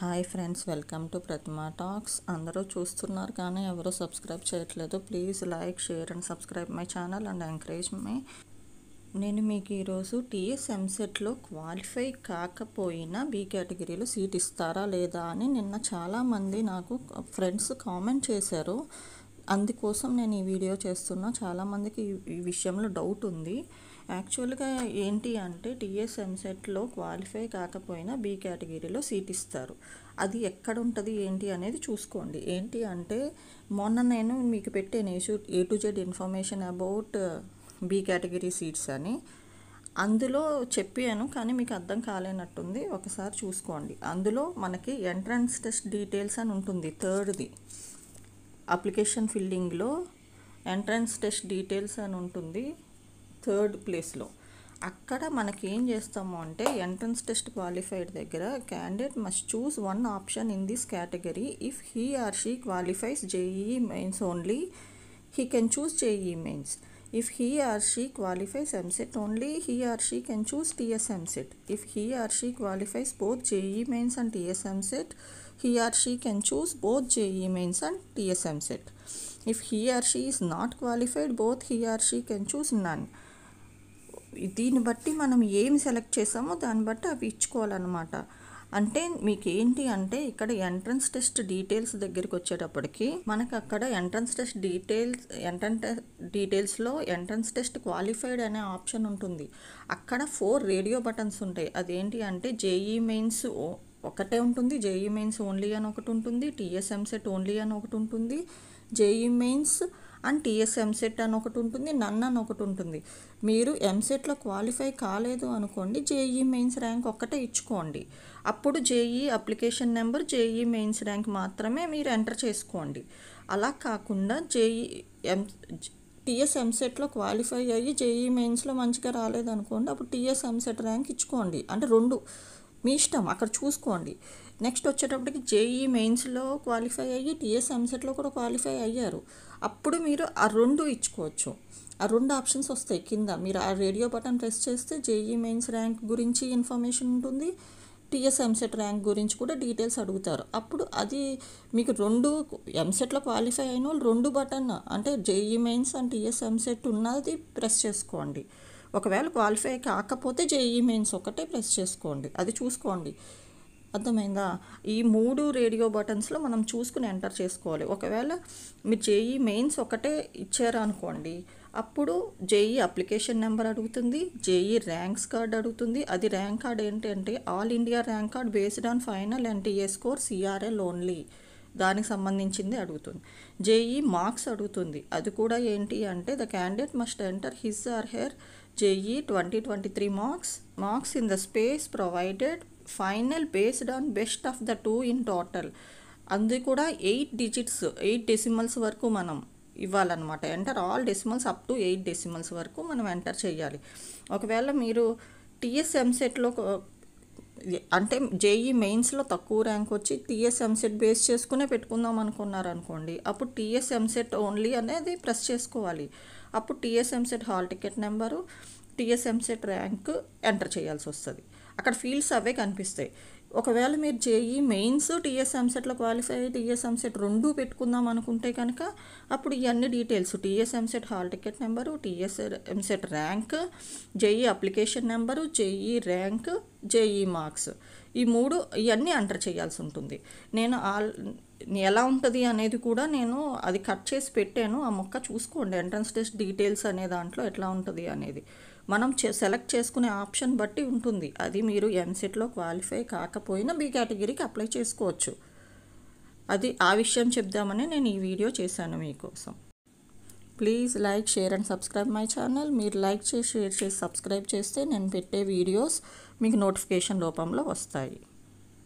Hi friends, welcome to Pratima talks. అందరూ చూస్తున్నారు కానీ ఎవరూ సబ్స్క్రైబ్ చేయట్లేదు. Please like, share and subscribe my channel and encourage me. నేను మీకు ఈరోజు టీఎస్ ఎంసెట్లో క్వాలిఫై కాకపోయినా బీ కేటగిరీలో సీట్ ఇస్తారా లేదా అని నిన్న చాలామంది నాకు ఫ్రెండ్స్ కామెంట్ చేశారు. అందుకోసం నేను ఈ వీడియో చేస్తున్నా. చాలామందికి ఈ విషయంలో డౌట్ ఉంది. యాక్చువల్గా ఏంటి అంటే టీఎస్ ఎంసెట్లో క్వాలిఫై కాకపోయినా బీ కేటగిరీలో సీట్ ఇస్తారు. అది ఎక్కడ ఉంటుంది ఏంటి అనేది చూసుకోండి. ఏంటి అంటే మొన్న నేను మీకు పెట్టాను A to Z information about be category seats అని. అందులో చెప్పాను కానీ మీకు అర్థం కాలేనట్టుంది. ఒకసారి చూసుకోండి. అందులో మనకి ఎంట్రన్స్ టెస్ట్ డీటెయిల్స్ అని ఉంటుంది. థర్డ్ది అప్లికేషన్ ఫిల్లింగ్లో ఎంట్రన్స్ టెస్ట్ డీటెయిల్స్ అని ఉంటుంది. థర్డ్ ప్లేస్లో అక్కడ మనకి ఏం చేస్తాము అంటే ఎంట్రన్స్ టెస్ట్ క్వాలిఫైడ్ దగ్గర candidate must choose one option in this category. If he or she qualifies JEE mains only, he can choose JEE mains. If he or she qualifies MSET only, he or she can choose TS MSET. If he or she qualifies both JEE mains and TS MSET, he or she can choose both JEE mains and TS MSET. If he or she is not qualified, both he or she can choose none. దీన్ని బట్టి మనం ఏమి select చేసామో దాన్ని బట్టి అవి ఇచ్చుకోవాలన్నమాట. అంటే మీకు ఏంటి అంటే ఇక్కడ ఎంట్రన్స్ టెస్ట్ డీటెయిల్స్ దగ్గరికి వచ్చేటప్పటికి మనకు అక్కడ ఎంట్రన్స్ టెస్ట్ డీటెయిల్స్లో ఎంట్రన్స్ టెస్ట్ క్వాలిఫైడ్ అనే ఆప్షన్ ఉంటుంది. అక్కడ 4 రేడియో బటన్స్ ఉంటాయి. అదేంటి అంటే JEE మెయిన్స్ ఒకటే ఉంటుంది, JEE మెయిన్స్ ఓన్లీ అని ఒకటి ఉంటుంది, TS MSET ఓన్లీ అని ఒకటి ఉంటుంది, JEE mains and TS MSET అని ఒకటి ఉంటుంది, నన్ అని ఒకటి ఉంటుంది. మీరు ఎంసెట్లో క్వాలిఫై కాలేదు అనుకోండి, JEE మెయిన్స్ ర్యాంక్ ఒక్కటే ఇచ్చుకోండి. అప్పుడు JEE application number, JEE mains rank మాత్రమే మీరు ఎంటర్ చేసుకోండి. అలా కాకుండా TS MSEట్లో క్వాలిఫై అయ్యి JEE మెయిన్స్లో మంచిగా రాలేదనుకోండి, అప్పుడు TS MSET ర్యాంక్ ఇచ్చుకోండి. అంటే 2 మీ ఇష్టం, అక్కడ చూసుకోండి. నెక్స్ట్ వచ్చేటప్పటికి JEE మెయిన్స్లో క్వాలిఫై అయ్యి TS MSEట్లో కూడా క్వాలిఫై అయ్యారు, అప్పుడు మీరు ఆ 2 ఇచ్చుకోవచ్చు. ఆ 2 ఆప్షన్స్ వస్తాయి కింద. మీరు ఆ రేడియో బటన్ ప్రెస్ చేస్తే JEE మెయిన్స్ ర్యాంక్ గురించి ఇన్ఫర్మేషన్ ఉంటుంది, TS MSET ర్యాంక్ గురించి కూడా డీటెయిల్స్ అడుగుతారు. అప్పుడు అది మీకు 2 ఎంసెట్లో క్వాలిఫై అయిన వాళ్ళు 2 బటన్ అంటే JEE mains and TS MSET ఉన్నది ప్రెస్ చేసుకోండి. ఒకవేళ క్వాలిఫై కాకపోతే JEE మెయిన్స్ ఒకటే ప్రెస్ చేసుకోండి. అది చూసుకోండి. అర్థమైందా? ఈ 3 రేడియో బటన్స్లో మనం చూసుకుని ఎంటర్ చేసుకోవాలి. ఒకవేళ మీరు JEE మెయిన్స్ ఒకటే ఇచ్చారు అనుకోండి, అప్పుడు JEE అప్లికేషన్ నెంబర్ అడుగుతుంది, JEE ర్యాంక్స్ కార్డ్ అడుగుతుంది. అది ర్యాంక్ కార్డ్ ఏంటంటే all India rank card based on final NTA score CRL only, దానికి సంబంధించింది అడుగుతుంది. JEE మార్క్స్ అడుగుతుంది. అది కూడా ఏంటి అంటే the candidate must enter his or her JEE 2023 marks in the space provided, final based on best of the 2 in total. అది కూడా 8 డిజిట్స్ 8 డెసిమల్స్ వరకు మనం ఇవ్వాలన్నమాట. Enter all decimals up to 8 decimals వరకు మనం ఎంటర్ చేయాలి. ఒకవేళ మీరు TS MSEట్లో అంటే JEE మెయిన్స్లో తక్కువ ర్యాంక్ వచ్చి TS MSET బేస్ చేసుకునే పెట్టుకుందాం అనుకున్నారనుకోండి, అప్పుడు TS MSET ఓన్లీ అనేది ప్రెస్ చేసుకోవాలి. అప్పుడు TS MSET hall ticket number, TS MSET rank enter చేయాల్సి వస్తుంది. అక్కడ ఫీల్డ్స్ అవే కనిపిస్తాయి. ఒకవేళ మీరు JEE మెయిన్స్ TS MSEట్లో క్వాలిఫై అయ్యి TS MSET 2 పెట్టుకుందాం అనుకుంటే కనుక అప్పుడు ఇవన్నీ details TS MSET hall ticket number, TS MSET rank, JEE application number, JEE rank, JEE marks, ఈ 3 ఇవన్నీ ఎంటర్ చేయాల్సి ఉంటుంది. నేను ఎలా ఉంటుంది అనేది కూడా నేను అది కట్ చేసి పెట్టాను. ఆ మొక్క చూసుకోండి. ఎంట్రన్స్ టెస్ట్ డీటెయిల్స్ అనే దాంట్లో ఎట్లా ఉంటుంది అనేది మనం సెలెక్ట్ చేసుకునే ఆప్షన్ బట్టి ఉంటుంది. అది మీరు ఎంసెట్లో క్వాలిఫై కాకపోయినా బీ కేటగిరీకి అప్లై చేసుకోవచ్చు. అది ఆ విషయం చెప్దామని నేను ఈ వీడియో చేశాను మీకోసం. Please like, share and subscribe my channel. మీరు లైక్ చేసి, షేర్ చేసి, సబ్స్క్రైబ్ చేస్తే నేను పెట్టే వీడియోస్ మీకు నోటిఫికేషన్ రూపంలో వస్తాయి.